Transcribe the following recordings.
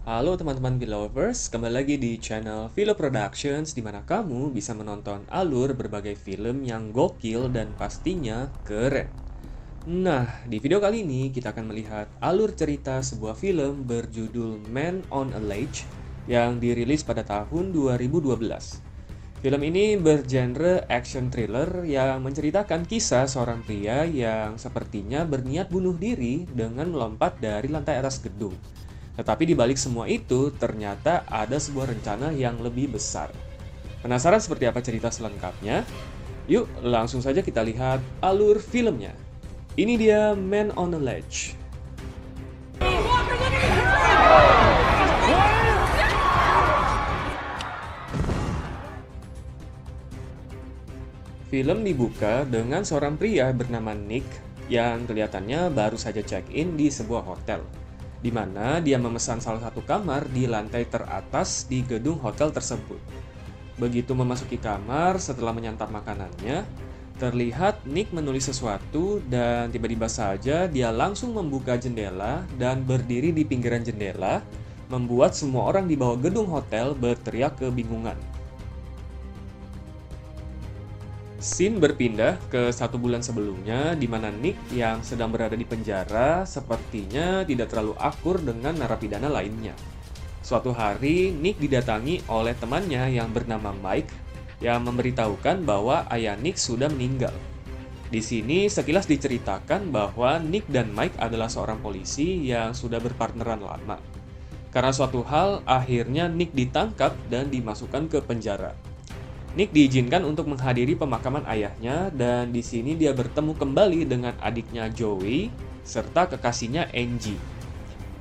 Halo teman-teman Filovers, kembali lagi di channel Philo Productions di mana kamu bisa menonton alur berbagai film yang gokil dan pastinya keren. Nah, di video kali ini kita akan melihat alur cerita sebuah film berjudul Man on a Ledge yang dirilis pada tahun 2012. Film ini bergenre action thriller yang menceritakan kisah seorang pria yang sepertinya berniat bunuh diri dengan melompat dari lantai atas gedung. Tetapi di balik semua itu, ternyata ada sebuah rencana yang lebih besar. Penasaran seperti apa cerita selengkapnya? Yuk, langsung saja kita lihat alur filmnya. Ini dia Man on a Ledge. Film dibuka dengan seorang pria bernama Nick yang kelihatannya baru saja check-in di sebuah hotel, di mana dia memesan salah satu kamar di lantai teratas di gedung hotel tersebut. Begitu memasuki kamar setelah menyantap makanannya, terlihat Nick menulis sesuatu dan tiba-tiba saja dia langsung membuka jendela dan berdiri di pinggiran jendela, membuat semua orang di bawah gedung hotel berteriak kebingungan. Scene berpindah ke 1 bulan sebelumnya, di mana Nick yang sedang berada di penjara sepertinya tidak terlalu akur dengan narapidana lainnya. Suatu hari, Nick didatangi oleh temannya yang bernama Mike, yang memberitahukan bahwa ayah Nick sudah meninggal. Di sini sekilas diceritakan bahwa Nick dan Mike adalah seorang polisi yang sudah berpartneran lama. Karena suatu hal, akhirnya Nick ditangkap dan dimasukkan ke penjara. Nick diizinkan untuk menghadiri pemakaman ayahnya dan di sini dia bertemu kembali dengan adiknya Joey serta kekasihnya Angie.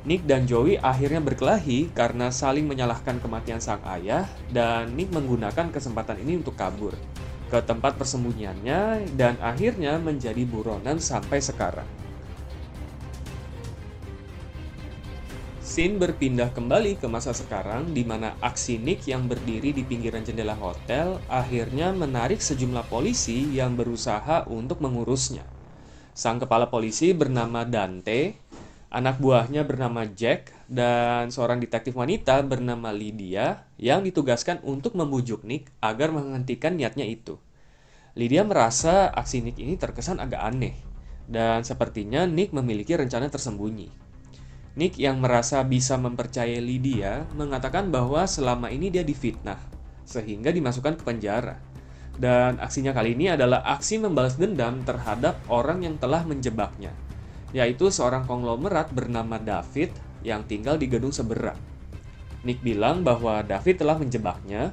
Nick dan Joey akhirnya berkelahi karena saling menyalahkan kematian sang ayah dan Nick menggunakan kesempatan ini untuk kabur ke tempat persembunyiannya dan akhirnya menjadi buronan sampai sekarang. Scene berpindah kembali ke masa sekarang di mana aksi Nick yang berdiri di pinggiran jendela hotel akhirnya menarik sejumlah polisi yang berusaha untuk mengurusnya. Sang kepala polisi bernama Dante, anak buahnya bernama Jack, dan seorang detektif wanita bernama Lydia yang ditugaskan untuk membujuk Nick agar menghentikan niatnya itu. Lydia merasa aksi Nick ini terkesan agak aneh, dan sepertinya Nick memiliki rencana tersembunyi. Nick yang merasa bisa mempercayai Lydia mengatakan bahwa selama ini dia difitnah, sehingga dimasukkan ke penjara. Dan aksinya kali ini adalah aksi membalas dendam terhadap orang yang telah menjebaknya, yaitu seorang konglomerat bernama David yang tinggal di gedung seberang. Nick bilang bahwa David telah menjebaknya,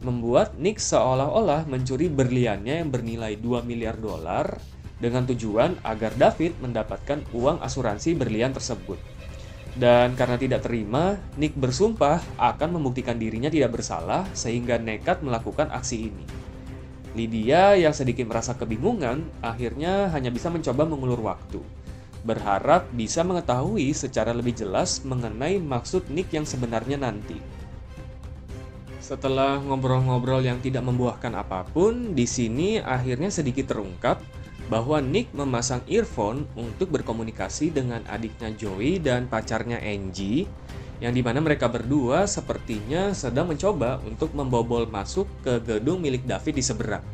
membuat Nick seolah-olah mencuri berliannya yang bernilai 2 miliar dolar dengan tujuan agar David mendapatkan uang asuransi berlian tersebut. Dan karena tidak terima, Nick bersumpah akan membuktikan dirinya tidak bersalah sehingga nekat melakukan aksi ini. Lydia yang sedikit merasa kebingungan akhirnya hanya bisa mencoba mengulur waktu, berharap bisa mengetahui secara lebih jelas mengenai maksud Nick yang sebenarnya nanti. Setelah ngobrol-ngobrol yang tidak membuahkan apapun, di sini akhirnya sedikit terungkap bahwa Nick memasang earphone untuk berkomunikasi dengan adiknya Joey dan pacarnya Angie, yang dimana mereka berdua sepertinya sedang mencoba untuk membobol masuk ke gedung milik David di seberang.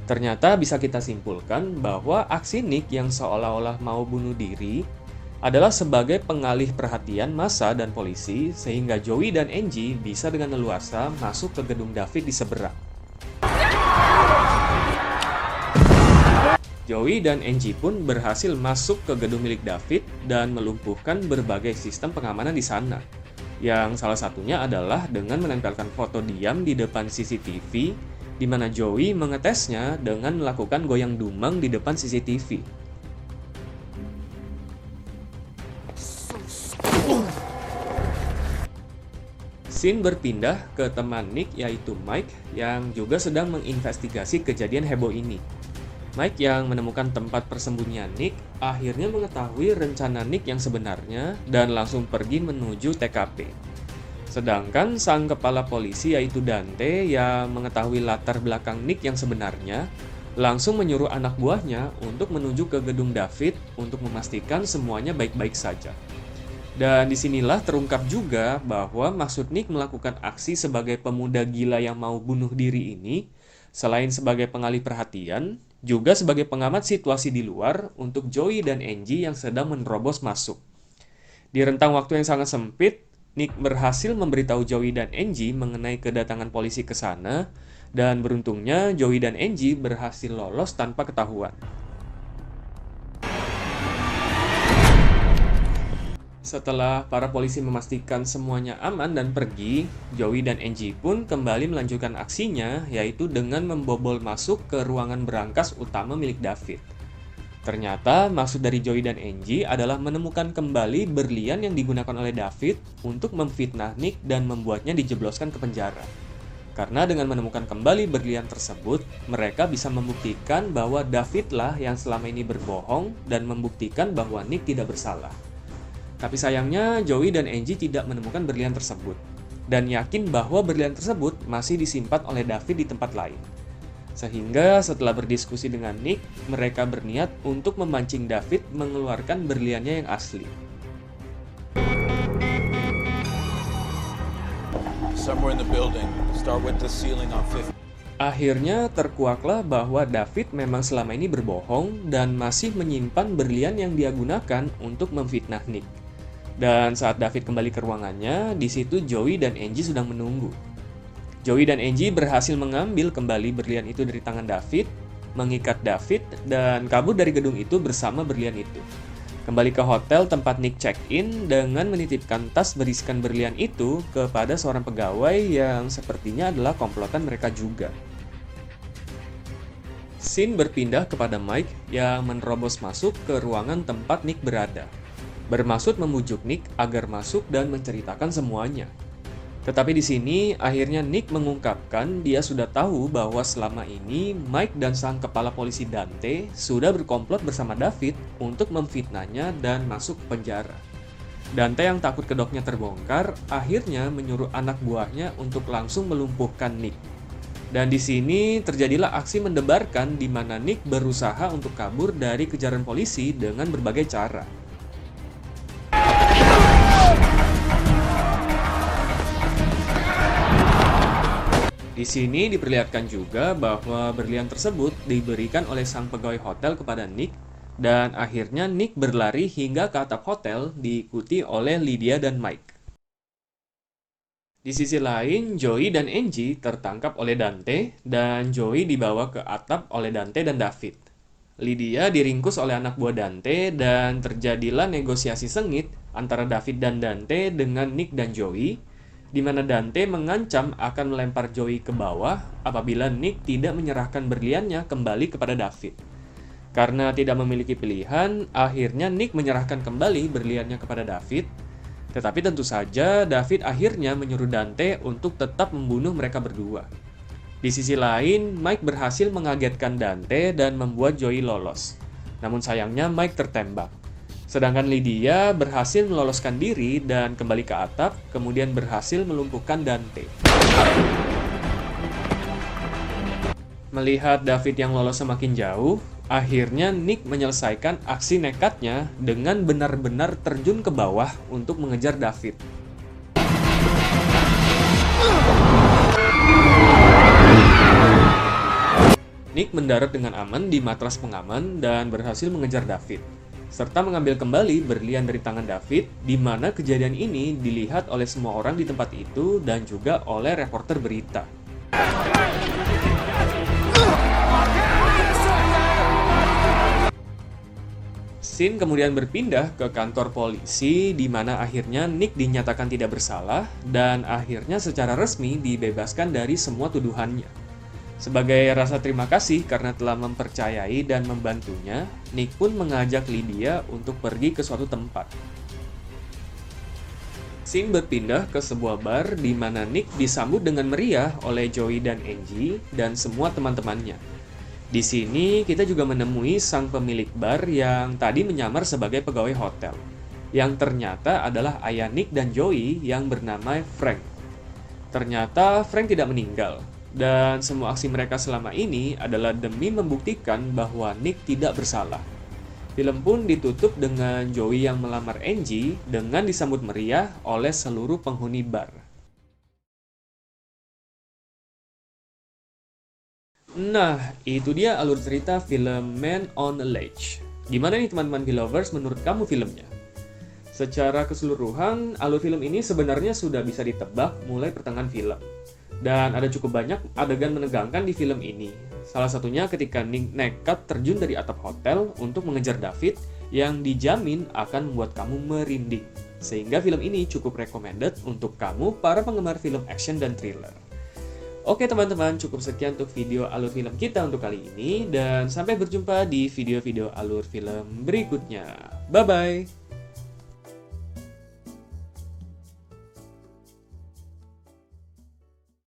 Ternyata bisa kita simpulkan bahwa aksi Nick yang seolah-olah mau bunuh diri adalah sebagai pengalih perhatian massa dan polisi sehingga Joey dan Angie bisa dengan leluasa masuk ke gedung David di seberang. Joey dan Angie pun berhasil masuk ke gedung milik David dan melumpuhkan berbagai sistem pengamanan di sana. Yang salah satunya adalah dengan menempelkan foto diam di depan CCTV, di mana Joey mengetesnya dengan melakukan goyang dumang di depan CCTV. Scene berpindah ke teman Nick yaitu Mike yang juga sedang menginvestigasi kejadian heboh ini. Mike yang menemukan tempat persembunyian Nick akhirnya mengetahui rencana Nick yang sebenarnya dan langsung pergi menuju TKP. Sedangkan sang kepala polisi yaitu Dante yang mengetahui latar belakang Nick yang sebenarnya langsung menyuruh anak buahnya untuk menuju ke gedung David untuk memastikan semuanya baik-baik saja. Dan disinilah terungkap juga bahwa maksud Nick melakukan aksi sebagai pemuda gila yang mau bunuh diri ini, selain sebagai pengalih perhatian, juga sebagai pengamat situasi di luar untuk Joey dan Angie yang sedang menerobos masuk. Di rentang waktu yang sangat sempit, Nick berhasil memberitahu Joey dan Angie mengenai kedatangan polisi ke sana, dan beruntungnya Joey dan Angie berhasil lolos tanpa ketahuan. Setelah para polisi memastikan semuanya aman dan pergi, Joey dan Angie pun kembali melanjutkan aksinya, yaitu dengan membobol masuk ke ruangan berangkas utama milik David. Ternyata maksud dari Joey dan Angie adalah menemukan kembali berlian yang digunakan oleh David untuk memfitnah Nick dan membuatnya dijebloskan ke penjara. Karena dengan menemukan kembali berlian tersebut, mereka bisa membuktikan bahwa Davidlah yang selama ini berbohong dan membuktikan bahwa Nick tidak bersalah. Tapi sayangnya Joey dan Angie tidak menemukan berlian tersebut dan yakin bahwa berlian tersebut masih disimpan oleh David di tempat lain. Sehingga setelah berdiskusi dengan Nick, mereka berniat untuk memancing David mengeluarkan berliannya yang asli. Somewhere in the building. Start with the ceiling on 50. Akhirnya terkuaklah bahwa David memang selama ini berbohong dan masih menyimpan berlian yang dia gunakan untuk memfitnah Nick. Dan saat David kembali ke ruangannya, di situ Joey dan Angie sedang menunggu. Joey dan Angie berhasil mengambil kembali berlian itu dari tangan David, mengikat David, dan kabur dari gedung itu bersama berlian itu. Kembali ke hotel tempat Nick check-in dengan menitipkan tas berisikan berlian itu kepada seorang pegawai yang sepertinya adalah komplotan mereka juga. Scene berpindah kepada Mike yang menerobos masuk ke ruangan tempat Nick berada. Bermaksud membujuk Nick agar masuk dan menceritakan semuanya. Tetapi di sini akhirnya Nick mengungkapkan dia sudah tahu bahwa selama ini Mike dan sang kepala polisi Dante sudah berkomplot bersama David untuk memfitnahnya dan masuk ke penjara. Dante yang takut kedoknya terbongkar akhirnya menyuruh anak buahnya untuk langsung melumpuhkan Nick. Dan di sini terjadilah aksi mendebarkan di mana Nick berusaha untuk kabur dari kejaran polisi dengan berbagai cara. Di sini diperlihatkan juga bahwa berlian tersebut diberikan oleh sang pegawai hotel kepada Nick dan akhirnya Nick berlari hingga ke atap hotel diikuti oleh Lydia dan Mike. Di sisi lain, Joey dan Angie tertangkap oleh Dante dan Joey dibawa ke atap oleh Dante dan David. Lydia diringkus oleh anak buah Dante dan terjadilah negosiasi sengit antara David dan Dante dengan Nick dan Joey, di mana Dante mengancam akan melempar Joey ke bawah apabila Nick tidak menyerahkan berliannya kembali kepada David. Karena tidak memiliki pilihan, akhirnya Nick menyerahkan kembali berliannya kepada David. Tetapi tentu saja David akhirnya menyuruh Dante untuk tetap membunuh mereka berdua. Di sisi lain, Mike berhasil mengagetkan Dante dan membuat Joey lolos. Namun sayangnya Mike tertembak. Sedangkan Lydia berhasil meloloskan diri dan kembali ke atap, kemudian berhasil melumpuhkan Dante. Melihat David yang lolos semakin jauh, akhirnya Nick menyelesaikan aksi nekatnya dengan benar-benar terjun ke bawah untuk mengejar David. Nick mendarat dengan aman di matras pengaman dan berhasil mengejar David, serta mengambil kembali berlian dari tangan David, di mana kejadian ini dilihat oleh semua orang di tempat itu dan juga oleh reporter berita. Scene kemudian berpindah ke kantor polisi, di mana akhirnya Nick dinyatakan tidak bersalah dan akhirnya secara resmi dibebaskan dari semua tuduhannya. Sebagai rasa terima kasih karena telah mempercayai dan membantunya, Nick pun mengajak Lydia untuk pergi ke suatu tempat. Scene berpindah ke sebuah bar di mana Nick disambut dengan meriah oleh Joey dan Angie dan semua teman-temannya. Di sini kita juga menemui sang pemilik bar yang tadi menyamar sebagai pegawai hotel, yang ternyata adalah ayah Nick dan Joey yang bernama Frank. Ternyata Frank tidak meninggal. Dan semua aksi mereka selama ini adalah demi membuktikan bahwa Nick tidak bersalah. Film pun ditutup dengan Joey yang melamar Angie dengan disambut meriah oleh seluruh penghuni bar. Nah, itu dia alur cerita film Man on a Ledge. Gimana nih teman-teman Belovers menurut kamu filmnya? Secara keseluruhan, alur film ini sebenarnya sudah bisa ditebak mulai pertengahan film. Dan ada cukup banyak adegan menegangkan di film ini. Salah satunya ketika Nick nekat terjun dari atap hotel untuk mengejar David yang dijamin akan membuat kamu merinding. Sehingga film ini cukup recommended untuk kamu para penggemar film action dan thriller. Oke teman-teman, cukup sekian untuk video alur film kita untuk kali ini. Dan sampai berjumpa di video-video alur film berikutnya. Bye-bye!